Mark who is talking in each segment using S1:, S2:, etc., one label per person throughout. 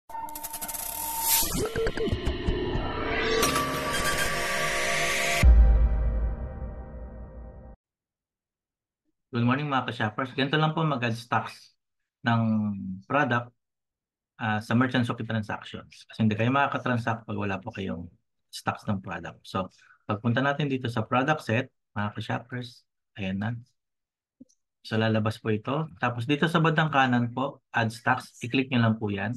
S1: Good morning mga ka-shoppers. Ganito lang po mag-add stocks ng product sa merchant Shopee transactions. Kasi hindi kayo makakatransact pag wala po kayong stocks ng product. So, pagpunta natin dito sa product set, mga ka-shoppers, ayan na. So, lalabas po ito. Tapos dito sa bandang kanan po, add stocks, i-click nyo lang po yan.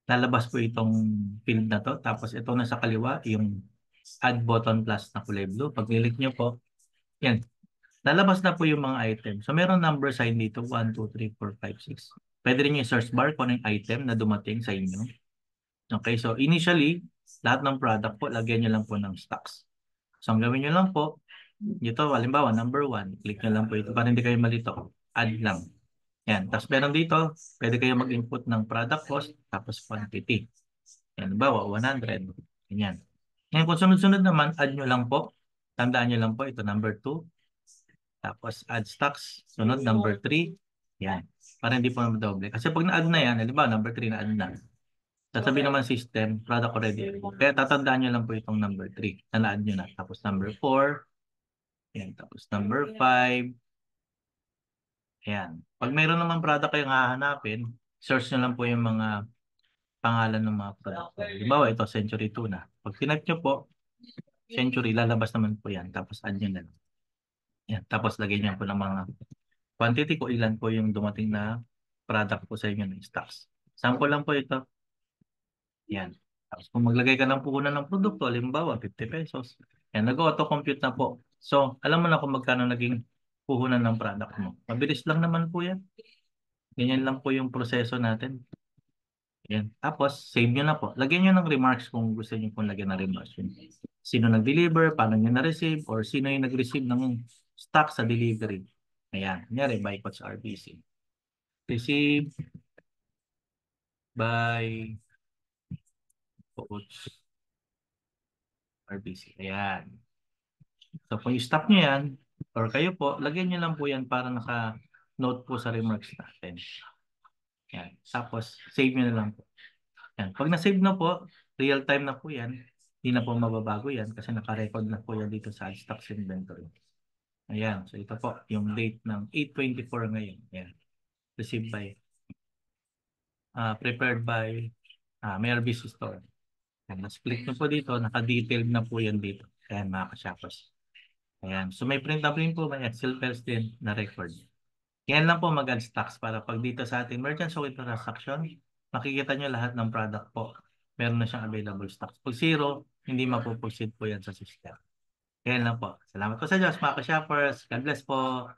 S1: Lalabas po itong field na to. Tapos ito na sa kaliwa, yung add button plus na kulay blue. Pag click nyo po, yan, lalabas na po yung mga item. So, meron number sign dito, 1, 2, 3, 4, 5, 6. Pwede rin yung search bar kung ano yung item na dumating sa inyo. Okay, so initially, lahat ng product po, lagyan nyo lang po ng stocks. So, ang gawin nyo lang po, dito, halimbawa, number 1, click nyo lang po ito para hindi kayo malito. Add lang. Yan. Tapos meron dito, pwede kayo mag-input ng product cost, tapos quantity. Yan, halimbawa, 100. Ganyan. Ngayon, kung sunod-sunod naman, add nyo lang po. Tandaan nyo lang po, ito number 2. Tapos add stocks, sunod number 3. Yan. Para hindi po madoble. Kasi pag na-add na yan, halimbawa number 3 na-add na. Sasabihin naman system, product already. Kaya tatandaan nyo lang po itong number 3 na na-add nyo na. Tapos number 4. Yan. Tapos number 5. Yan. Pag mayroon naman product kayong hahanapin, search nyo lang po yung mga pangalan ng mga product. Halimbawa ito, Century Tuna. Pag tinype nyo po, Century, lalabas naman po yan. Tapos add nyo na lang. Yan. Tapos lagyan nyo po ng mga quantity ko ilan po yung dumating na product po sa inyo ng stocks. Sample lang po ito. Yan. Tapos kung maglagay ka ng puhunan ng produkto, halimbawa 50 pesos, yan, nag-auto-compute na po. So, alam mo na kung magkano naging puhunan ng product mo. Mabilis lang naman po yan. Ganyan lang po yung proseso natin. Yan. Tapos, save nyo na po. Lagyan nyo ng remarks kung gusto nyo pong lagyan ng remarks. Yun. Sino nag-deliver, paano nyo na-receive, or sino yung nag-receive ng stock sa delivery. Ayan. Kunyari, by Coach RBC. Receive by Coach RBC. Ayan. So, kung i-stop nyo yan, or kayo po, lagyan nyo lang po yan para naka-note po sa remarks natin. Ayan. Tapos, save nyo na lang po. Ayan. Pag na-save na po, real time na po yan. Hindi na po mababago yan kasi naka-record na po yan dito sa stocks inventory. Ayan. So, ito po, yung date ng 8/24 ngayon. Ayan. Received by, prepared by Mayor BC Store. Ayan. Mas-click nyo po dito, naka-detailed na po yan dito. Ayan, mga ka-shoppers. Ayan. So may print na print po, may Excel files din na record. Yan lang po mag-add stocks para pag dito sa ating merchant Shopee transaction, makikita nyo lahat ng product po. Meron na siyang available stocks. Pag zero, hindi mapuproceed po yan sa system. Yan lang po. Salamat po sa Diyos, mga ka-shoppers. God bless po.